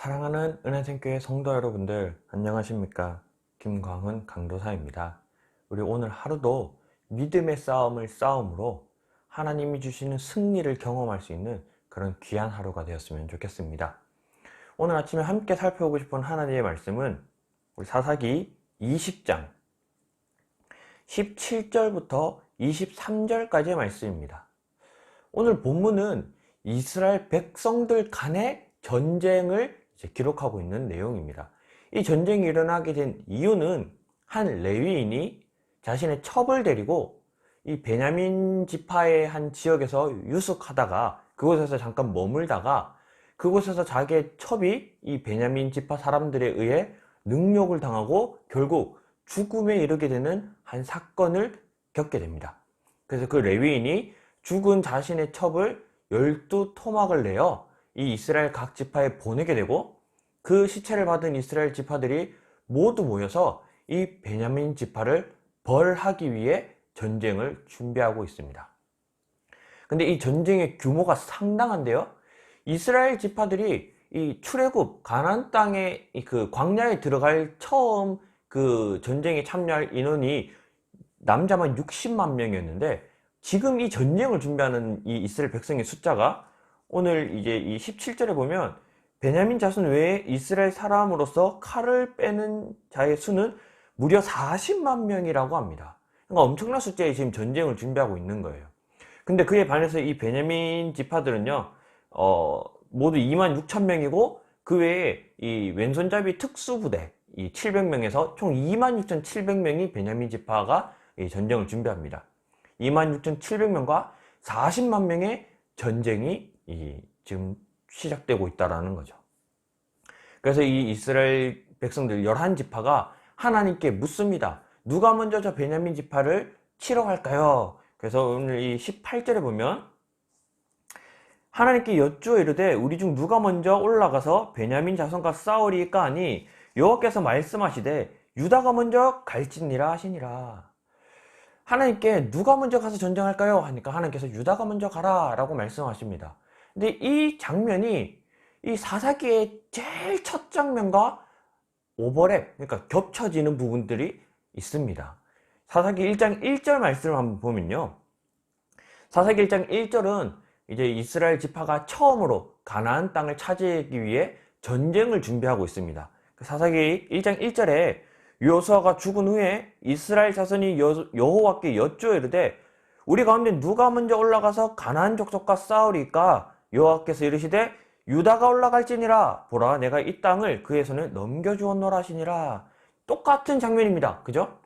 사랑하는 은혜생교회 성도 여러분들 안녕하십니까? 김광훈 강도사입니다. 우리 오늘 하루도 믿음의 싸움을 싸움으로 하나님이 주시는 승리를 경험할 수 있는 그런 귀한 하루가 되었으면 좋겠습니다. 오늘 아침에 함께 살펴보고 싶은 하나님의 말씀은 우리 사사기 20장 17절부터 23절까지의 말씀입니다. 오늘 본문은 이스라엘 백성들 간의 전쟁을 기록하고 있는 내용입니다. 이 전쟁이 일어나게 된 이유는 한 레위인이 자신의 첩을 데리고 이 베냐민 지파의 한 지역에서 유숙하다가 그곳에서 잠깐 머물다가 그곳에서 자기의 첩이 이 베냐민 지파 사람들에 의해 능욕을 당하고 결국 죽음에 이르게 되는 한 사건을 겪게 됩니다. 그래서 그 레위인이 죽은 자신의 첩을 12토막을 내어 이 이스라엘 각 지파에 보내게 되고 그 시체를 받은 이스라엘 지파들이 모두 모여서 이 베냐민 지파를 벌하기 위해 전쟁을 준비하고 있습니다. 근데 이 전쟁의 규모가 상당한데요. 이스라엘 지파들이 이 출애굽 가나안 땅에 그 광야에 들어갈 처음 그 전쟁에 참여할 인원이 남자만 60만 명이었는데 지금 이 전쟁을 준비하는 이 이스라엘 백성의 숫자가 오늘 이제 이 17절에 보면 베냐민 자손 외에 이스라엘 사람으로서 칼을 빼는 자의 수는 무려 40만 명이라고 합니다. 그러니까 엄청난 숫자의 지금 전쟁을 준비하고 있는 거예요. 근데 그에 반해서 이 베냐민 지파들은요, 모두 2만 6천 명이고 그 외에 이 왼손잡이 특수부대 이 700명에서 총 26,700명이 베냐민 지파가 이 전쟁을 준비합니다. 26,700명과 40만 명의 전쟁이 지금 시작되고 있다는 거죠. 그래서 이 이스라엘 백성들 11지파가 하나님께 묻습니다. 누가 먼저 저 베냐민 지파를 치러 갈까요? 그래서 오늘 이 18절에 보면 하나님께 여쭈어 이르되 우리 중 누가 먼저 올라가서 베냐민 자손과 싸우리까 하니 여호와께서 말씀하시되 유다가 먼저 갈지니라 하시니라. 하나님께 누가 먼저 가서 전쟁할까요? 하니까 하나님께서 유다가 먼저 가라 라고 말씀하십니다. 근데 이 장면이 이 사사기의 제일 첫 장면과 오버랩, 그러니까 겹쳐지는 부분들이 있습니다. 사사기 1장 1절 말씀을 한번 보면요. 사사기 1장 1절은 이제 이스라엘 지파가 처음으로 가나안 땅을 차지하기 위해 전쟁을 준비하고 있습니다. 사사기 1장 1절에 여호수아가 죽은 후에 이스라엘 자손이 여호와께 여쭈어 이르되 우리 가운데 누가 먼저 올라가서 가나안 족속과 싸우리까? 여호와께서 이르시되 유다가 올라갈지니라. 보라 내가 이 땅을 그의 손에 넘겨주었노라 하시니라. 똑같은 장면입니다. 그죠?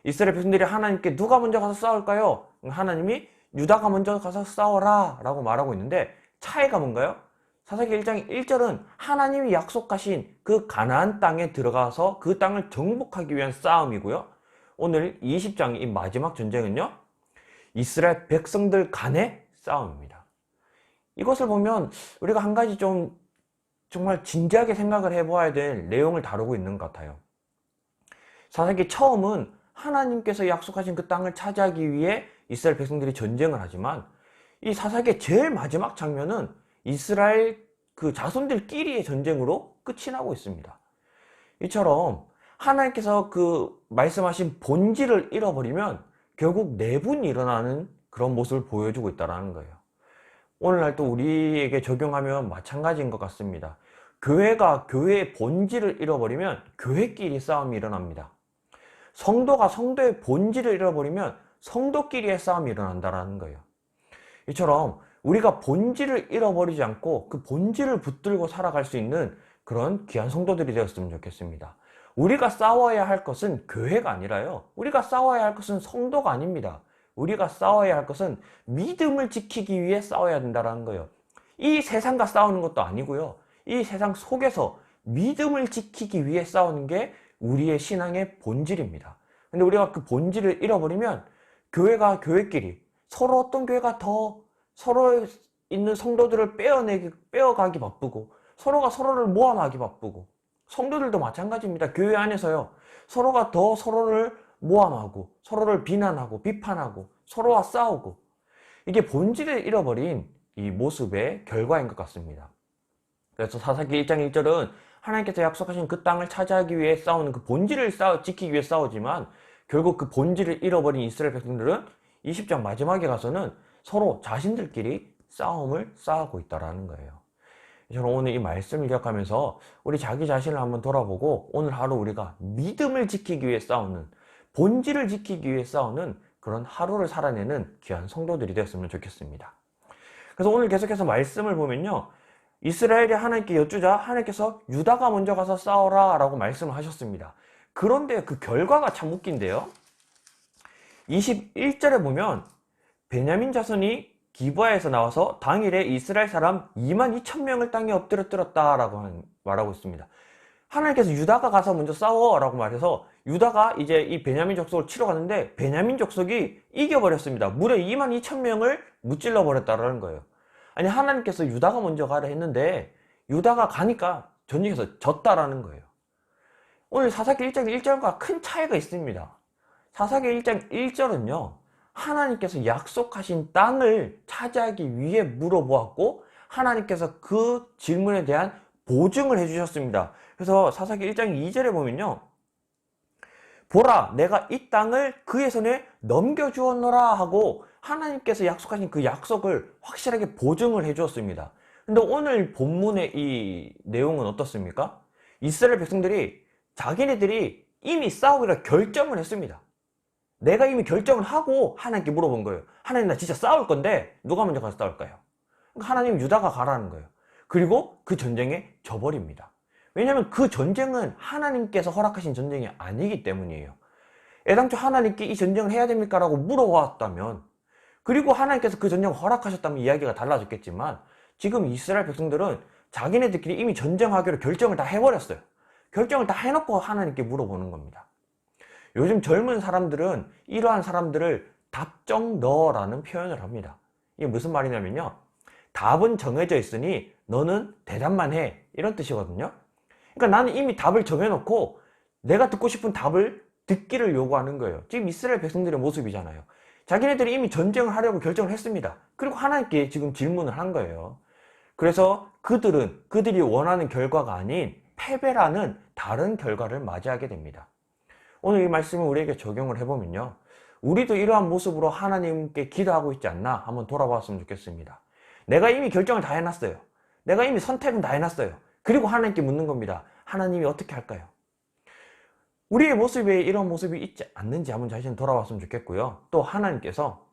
이스라엘 백성들이 하나님께 누가 먼저 가서 싸울까요? 하나님이 유다가 먼저 가서 싸워라 라고 말하고 있는데 차이가 뭔가요? 사사기 1장 1절은 하나님이 약속하신 그 가나안 땅에 들어가서 그 땅을 정복하기 위한 싸움이고요. 오늘 20장 이 마지막 전쟁은요. 이스라엘 백성들 간의 싸움입니다. 이것을 보면 우리가 한 가지 좀 정말 진지하게 생각을 해보아야 될 내용을 다루고 있는 것 같아요. 사사기 처음은 하나님께서 약속하신 그 땅을 차지하기 위해 이스라엘 백성들이 전쟁을 하지만 이 사사기의 제일 마지막 장면은 이스라엘 그 자손들끼리의 전쟁으로 끝이 나고 있습니다. 이처럼 하나님께서 그 말씀하신 본질을 잃어버리면 결국 내분이 일어나는 그런 모습을 보여주고 있다는 거예요. 오늘날 또 우리에게 적용하면 마찬가지인 것 같습니다. 교회가 교회의 본질을 잃어버리면 교회끼리 싸움이 일어납니다. 성도가 성도의 본질을 잃어버리면 성도끼리의 싸움이 일어난다는 거예요. 이처럼 우리가 본질을 잃어버리지 않고 그 본질을 붙들고 살아갈 수 있는 그런 귀한 성도들이 되었으면 좋겠습니다. 우리가 싸워야 할 것은 교회가 아니라요. 우리가 싸워야 할 것은 성도가 아닙니다. 우리가 싸워야 할 것은 믿음을 지키기 위해 싸워야 된다는 거예요. 이 세상과 싸우는 것도 아니고요. 이 세상 속에서 믿음을 지키기 위해 싸우는 게 우리의 신앙의 본질입니다. 근데 우리가 그 본질을 잃어버리면 교회가 교회끼리 서로 어떤 교회가 더 서로 있는 성도들을 빼어가기 바쁘고 서로가 서로를 모함하기 바쁘고 성도들도 마찬가지입니다. 교회 안에서요. 서로가 더 서로를 모함하고 서로를 비난하고 비판하고 서로와 싸우고 이게 본질을 잃어버린 이 모습의 결과인 것 같습니다. 그래서 사사기 1장 1절은 하나님께서 약속하신 그 땅을 차지하기 위해 싸우는 그 본질을 지키기 위해 싸우지만 결국 그 본질을 잃어버린 이스라엘 백성들은 20장 마지막에 가서는 서로 자신들끼리 싸움을 쌓고 있다는 거예요. 저는 오늘 이 말씀을 기억하면서 우리 자기 자신을 한번 돌아보고 오늘 하루 우리가 믿음을 지키기 위해 싸우는, 본질을 지키기 위해 싸우는 그런 하루를 살아내는 귀한 성도들이 되었으면 좋겠습니다. 그래서 오늘 계속해서 말씀을 보면요, 이스라엘이 하나님께 여쭈자 하나님께서 유다가 먼저 가서 싸워라 라고 말씀을 하셨습니다. 그런데 그 결과가 참 웃긴데요, 21절에 보면 베냐민 자손이 기브아에서 나와서 당일에 이스라엘 사람 22,000명을 땅에 엎드려뜨렸다 라고 말하고 있습니다. 하나님께서 유다가 가서 먼저 싸워 라고 말해서 유다가 이제 이 베냐민 족속을 치러 갔는데 베냐민 족속이 이겨버렸습니다. 무려 22,000명을 무찔러 버렸다는 거예요. 아니, 하나님께서 유다가 먼저 가라 했는데 유다가 가니까 전쟁에서 졌다라는 거예요. 오늘 사사기 1장 1절과 큰 차이가 있습니다. 사사기 1장 1절은요, 하나님께서 약속하신 땅을 차지하기 위해 물어보았고 하나님께서 그 질문에 대한 보증을 해주셨습니다. 그래서 사사기 1장 2절에 보면요, 보라, 내가 이 땅을 그의 손에 넘겨주었노라 하고 하나님께서 약속하신 그 약속을 확실하게 보증을 해주었습니다. 근데 오늘 본문의 이 내용은 어떻습니까? 이스라엘 백성들이 자기네들이 이미 싸우기로 결정을 했습니다. 내가 이미 결정을 하고 하나님께 물어본 거예요. 하나님, 나 진짜 싸울 건데 누가 먼저 가서 싸울까요? 그러니까 하나님, 유다가 가라는 거예요. 그리고 그 전쟁에 져버립니다. 왜냐하면 그 전쟁은 하나님께서 허락하신 전쟁이 아니기 때문이에요. 애당초 하나님께 이 전쟁을 해야 됩니까? 라고 물어봤다면, 그리고 하나님께서 그 전쟁을 허락하셨다면 이야기가 달라졌겠지만 지금 이스라엘 백성들은 자기네들끼리 이미 전쟁하기로 결정을 다 해버렸어요. 결정을 다 해놓고 하나님께 물어보는 겁니다. 요즘 젊은 사람들은 이러한 사람들을 답정 너라는 표현을 합니다. 이게 무슨 말이냐면요, 답은 정해져 있으니 너는 대답만 해, 이런 뜻이거든요. 그러니까 나는 이미 답을 정해놓고 내가 듣고 싶은 답을 듣기를 요구하는 거예요. 지금 이스라엘 백성들의 모습이잖아요. 자기네들이 이미 전쟁을 하려고 결정을 했습니다. 그리고 하나님께 지금 질문을 한 거예요. 그래서 그들이 원하는 결과가 아닌 패배라는 다른 결과를 맞이하게 됩니다. 오늘 이 말씀을 우리에게 적용을 해보면요, 우리도 이러한 모습으로 하나님께 기도하고 있지 않나 한번 돌아봤으면 좋겠습니다. 내가 이미 결정을 다 해놨어요. 내가 이미 선택은 다 해놨어요. 그리고 하나님께 묻는 겁니다. 하나님이 어떻게 할까요? 우리의 모습에 이런 모습이 있지 않는지 한번 자신을 돌아봤으면 좋겠고요. 또 하나님께서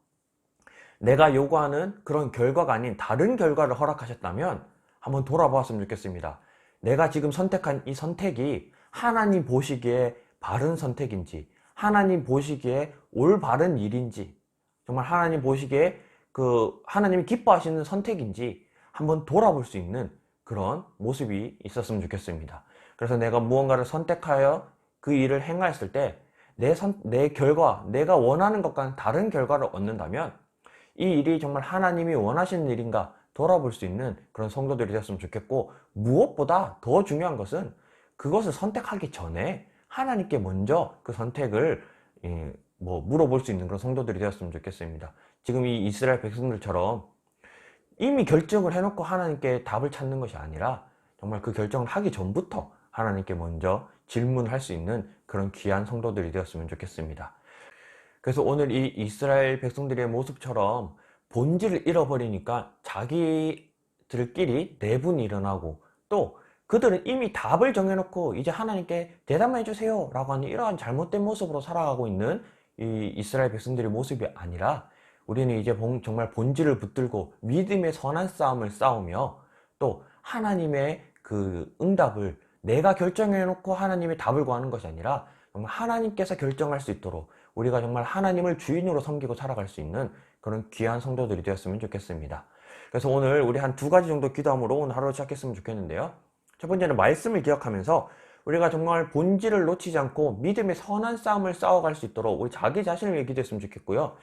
내가 요구하는 그런 결과가 아닌 다른 결과를 허락하셨다면 한번 돌아보았으면 좋겠습니다. 내가 지금 선택한 이 선택이 하나님 보시기에 바른 선택인지, 하나님 보시기에 올바른 일인지, 정말 하나님 보시기에 하나님이 기뻐하시는 선택인지 한번 돌아볼 수 있는 그런 모습이 있었으면 좋겠습니다. 그래서 내가 무언가를 선택하여 그 일을 행하였을 때 내 결과, 내가 원하는 것과는 다른 결과를 얻는다면 이 일이 정말 하나님이 원하시는 일인가 돌아볼 수 있는 그런 성도들이 됐으면 좋겠고, 무엇보다 더 중요한 것은 그것을 선택하기 전에 하나님께 먼저 그 선택을 물어볼 수 있는 그런 성도들이 되었으면 좋겠습니다. 지금 이 이스라엘 백성들처럼 이미 결정을 해놓고 하나님께 답을 찾는 것이 아니라 정말 그 결정을 하기 전부터 하나님께 먼저 질문할 수 있는 그런 귀한 성도들이 되었으면 좋겠습니다. 그래서 오늘 이 이스라엘 백성들의 모습처럼 본질을 잃어버리니까 자기들끼리 내분이 일어나고, 또 그들은 이미 답을 정해놓고 이제 하나님께 대답해 주세요 라고 하는 이러한 잘못된 모습으로 살아가고 있는 이 이스라엘 백성들의 모습이 아니라, 우리는 이제 정말 본질을 붙들고 믿음의 선한 싸움을 싸우며 또 하나님의 그 응답을 내가 결정해놓고 하나님의 답을 구하는 것이 아니라 정말 하나님께서 결정할 수 있도록 우리가 정말 하나님을 주인으로 섬기고 살아갈 수 있는 그런 귀한 성도들이 되었으면 좋겠습니다. 그래서 오늘 우리 한 2가지 정도 기도함으로 오늘 하루 시작했으면 좋겠는데요. 첫 번째는 말씀을 기억하면서 우리가 정말 본질을 놓치지 않고 믿음의 선한 싸움을 싸워갈 수 있도록 우리 자기 자신을 위해 기도했으면 좋겠고요.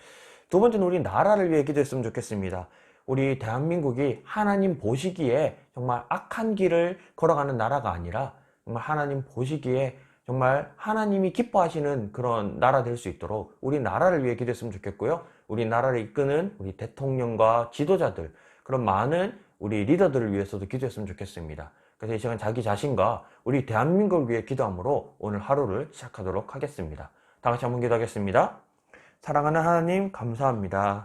두 번째는 우리 나라를 위해 기도했으면 좋겠습니다. 우리 대한민국이 하나님 보시기에 정말 악한 길을 걸어가는 나라가 아니라 정말 하나님 보시기에 정말 하나님이 기뻐하시는 그런 나라 될 수 있도록 우리 나라를 위해 기도했으면 좋겠고요. 우리 나라를 이끄는 우리 대통령과 지도자들, 그런 많은 우리 리더들을 위해서도 기도했으면 좋겠습니다. 그래서 이 시간 자기 자신과 우리 대한민국을 위해 기도함으로 오늘 하루를 시작하도록 하겠습니다. 다 같이 한번 기도하겠습니다. 사랑하는 하나님, 감사합니다.